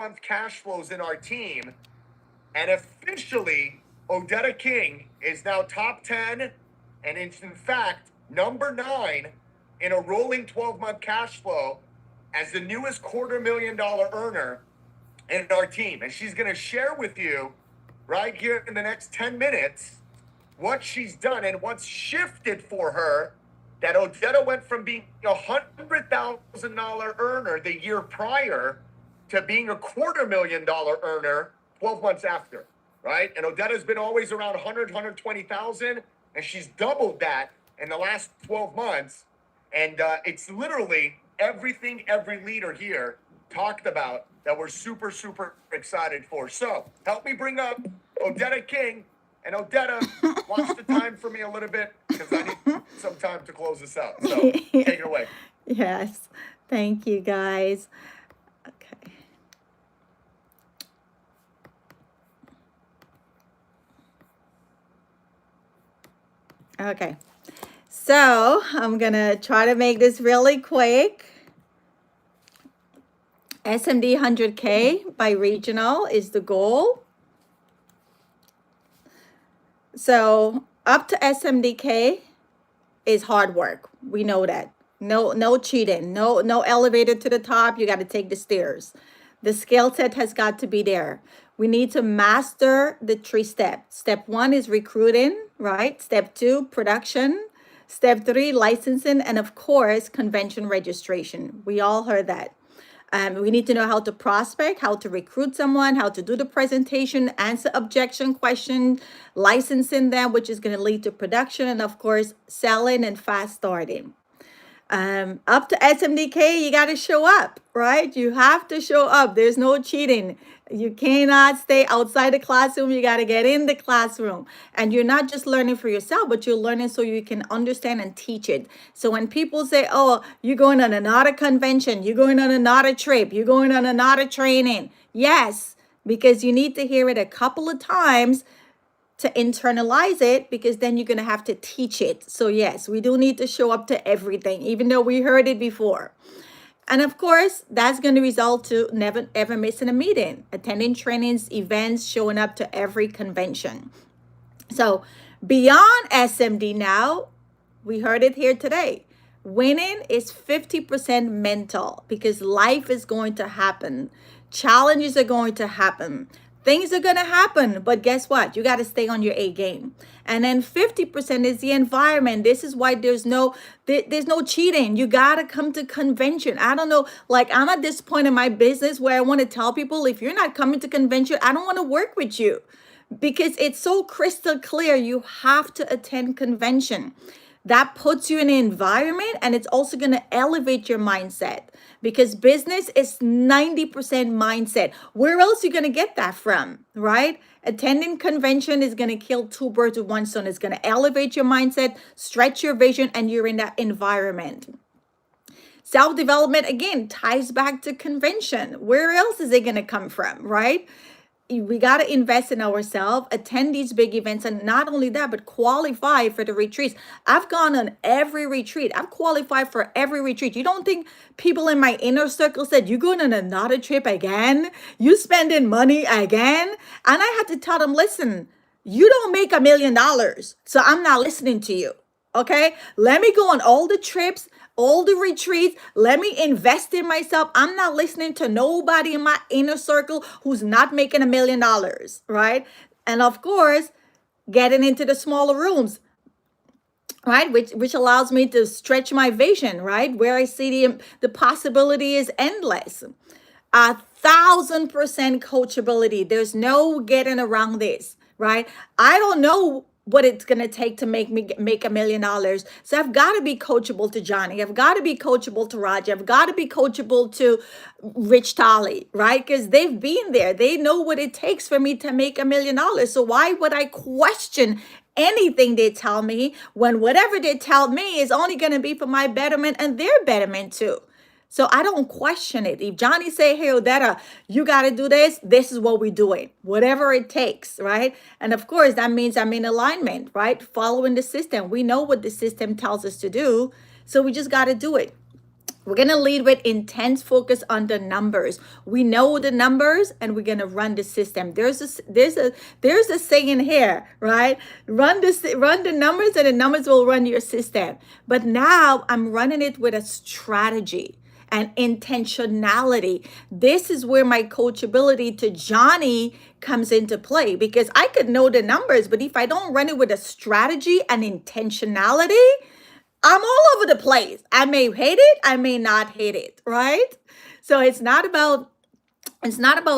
12-month cash flows in our team. And officially, Odetta King is now top 10 and it's in fact number 9 in a rolling 12-month cash flow as the newest $250,000 earner in our team. And she's going to share with you right here in the next 10 minutes what she's done and what's shifted for her, that Odetta went from being a $100,000 earner the year prior to being a $250,000 earner 12 months after, right? And Odetta's been always around 100, 120,000, and she's doubled that in the last 12 months. And it's literally everything every leader here talked about that we're super, super excited for. So help me bring up Odetta King. And Odetta, watch the time for me a little bit because I need some time to close this out. So take it away. Yes. Thank you, guys. Okay. Okay. So I'm going to try to make this really quick. SMD 100K by regional is the goal. So up to SMDK is hard work. We know that. No cheating. No elevator to the top. You got to take the stairs. The skill set has got to be there. We need to master the 3 steps. Step 1 is recruiting, right? Step 2, production. Step 3, licensing. And of course, convention registration. We all heard that. We need to know how to prospect, how to recruit someone, how to do the presentation, answer objection question, licensing them, which is going to lead to production, and of course, selling and fast starting. Up to SMDK, you got to show up, right? You have to show up. There's no cheating. You cannot stay outside the classroom. You got to get in the classroom. And you're not just learning for yourself, but you're learning so you can understand and teach it. So when people say, oh, you're going on another convention, you're going on another trip, you're going on another training. Yes, because you need to hear it a couple of times to internalize it, because then you're going to have to teach it. So yes, we do need to show up to everything, even though we heard it before. And of course, that's going to result to never ever missing a meeting, attending trainings, events, showing up to every convention. So beyond SMD now, we heard it here today. Winning is 50% mental, because life is going to happen. Challenges are going to happen. Things are going to happen, but guess what? You got to stay on your A game. And then 50% is the environment. This is why there's no cheating. You got to come to convention. I don't know, like I'm at this point in my business where I want to tell people, if you're not coming to convention, I don't want to work with you, because it's so crystal clear. You have to attend convention. That puts you in an environment, and it's also going to elevate your mindset, because business is 90% mindset. Where else are you going to get that from, right? Attending convention is going to kill 2 birds with 1 stone. It's going to elevate your mindset, stretch your vision, and you're in that environment. Self-development, again, ties back to convention. Where else is it going to come from, right? We got to invest in ourselves, attend these big events, and not only that, but qualify for the retreats. I've gone on every retreat. I've qualified for every retreat. You don't think people in my inner circle said, you're going on another trip again? You spending money again? And I had to tell them, listen, you don't make $1 million, so I'm not listening to you. Okay, let me go on all the trips, all the retreats. Let me invest in myself. I'm not listening to nobody in my inner circle who's not making $1 million, right? And of course, getting into the smaller rooms, right? Which allows me to stretch my vision, right? Where I see the possibility is endless. 1,000% coachability. There's no getting around this, right? I don't know what it's going to take to make $1 million. So I've got to be coachable to Johnny. I've got to be coachable to Roger. I've got to be coachable to Rich Tolley, right? Because they've been there. They know what it takes for me to make $1 million. So why would I question anything they tell me, when whatever they tell me is only going to be for my betterment and their betterment too? So I don't question it. If Johnny say, hey, Odetta, you got to do this, this is what we're doing, whatever it takes, right? And of course, that means I'm in alignment, right? Following the system. We know what the system tells us to do, so we just got to do it. We're going to lead with intense focus on the numbers. We know the numbers and we're going to run the system. There's a saying here, right? Run the numbers and the numbers will run your system. But now I'm running it with a strategy and intentionality. This is where my coachability to Johnny comes into play, because I could know the numbers, but if I don't run it with a strategy and intentionality, I'm all over the place. I may hate it, I may not hate it, right? So it's not about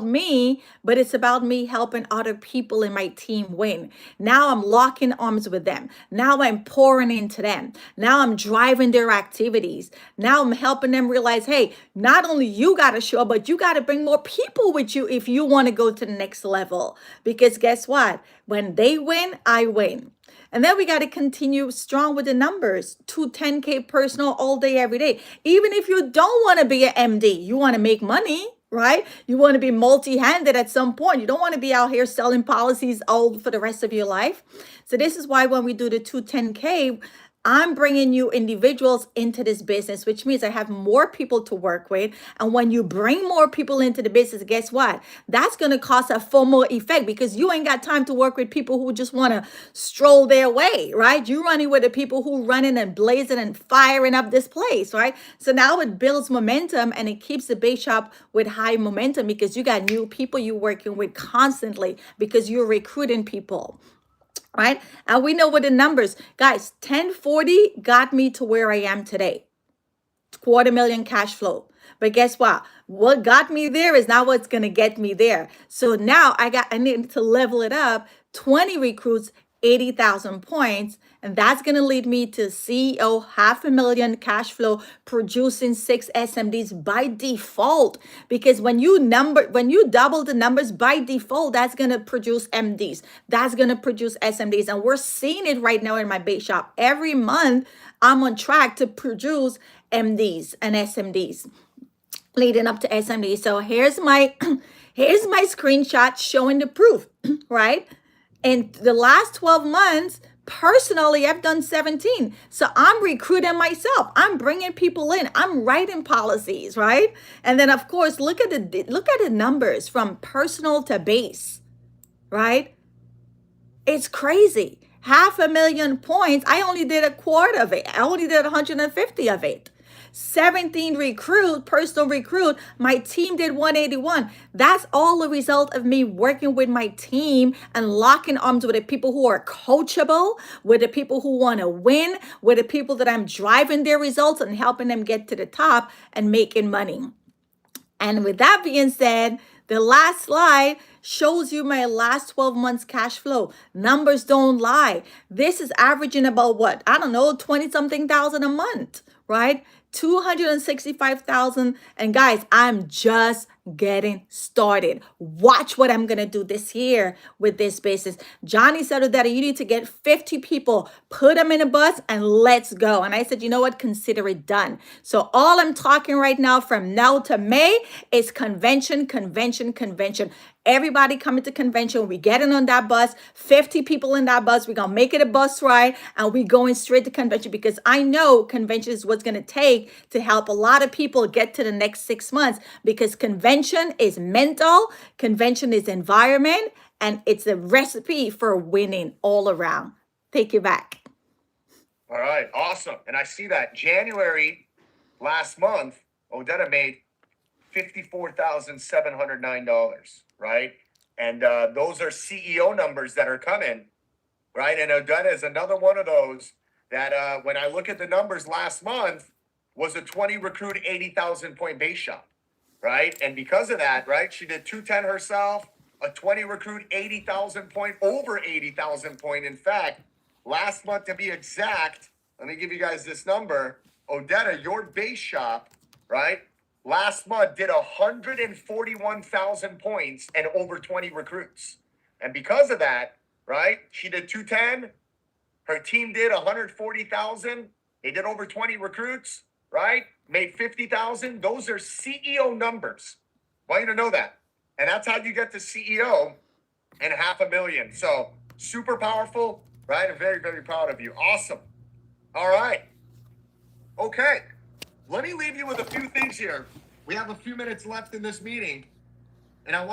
me, but it's about me helping other people in my team win. Now I'm locking arms with them. Now I'm pouring into them. Now I'm driving their activities. Now I'm helping them realize, hey, not only you got to show up, but you got to bring more people with you if you want to go to the next level. Because guess what? When they win, I win. And then we got to continue strong with the numbers. 10K personal all day, every day. Even if you don't want to be an MD, you want to make money, right? You want to be multi-handed at some point. You don't want to be out here selling policies all for the rest of your life. So this is why when we do the 10K, I'm bringing you individuals into this business, which means I have more people to work with. And when you bring more people into the business, guess what? That's going to cause a FOMO effect, because you ain't got time to work with people who just want to stroll their way, right? You're running with the people who running and blazing and firing up this place, right? So now it builds momentum and it keeps the base shop with high momentum, because you got new people you're working with constantly, because you're recruiting people. Right? And we know what the numbers, guys, 1040 got me to where I am today. $250,000 cash flow. But guess what? What got me there is not what's going to get me there. So now I need to level it up. 20 recruits, 80,000 points. And that's going to lead me to CEO, $500,000 cash flow, producing 6 SMDs by default. Because when you double the numbers by default, that's going to produce MDs. That's going to produce SMDs. And we're seeing it right now in my base shop. Every month, I'm on track to produce MDs and SMDs leading up to SMD. So here's my screenshot showing the proof, right? In the last 12 months, personally, I've done 17. So I'm recruiting myself. I'm bringing people in. I'm writing policies, right? And then of course, look at the numbers from personal to base, right? It's crazy. 500,000 points. I only did a quarter of it. I only did 150 of it. 17 personal recruit. My team did 181. That's all the result of me working with my team and locking arms with the people who are coachable, with the people who want to win, with the people that I'm driving their results and helping them get to the top and making money. And with that being said, the last slide shows you my last 12 months cash flow. Numbers don't lie. This is averaging about what? I don't know, 20 something thousand a month, right? 265,000. And guys, I'm just getting started. Watch what I'm going to do this year with this business. Johnny said that you need to get 50 people, put them in a bus and let's go. And I said, you know what? Consider it done. So all I'm talking right now from now to May is convention, convention, convention. Everybody coming to convention. We getting on that bus, 50 people in that bus. We're going to make it a bus ride and we going straight to convention, because I know convention is what's going to take to help a lot of people get to the next 6 months, because convention is mental, convention is environment, and it's a recipe for winning all around. Take you back. All right, awesome. And I see that January last month, Odetta made $54,709, right? And those are CEO numbers that are coming, right? And Odetta is another one of those that when I look at the numbers last month, was a 20 recruit, 80,000 point base shop, right? And because of that, right, she did 210 herself, a 20 recruit, 80,000 point, over 80,000 point. In fact, last month to be exact, let me give you guys this number. Odetta, your base shop, right, last month did 141,000 points and over 20 recruits. And because of that, right, she did 210. Her team did 140,000. They did over 20 recruits, right? Made 50,000. Those are CEO numbers. I want you to know that. And that's how you get to CEO and 500,000. So super powerful, right? I'm very, very proud of you. Awesome. All right. Okay. let me leave you with a few things here. We have a few minutes left in this meeting, and I want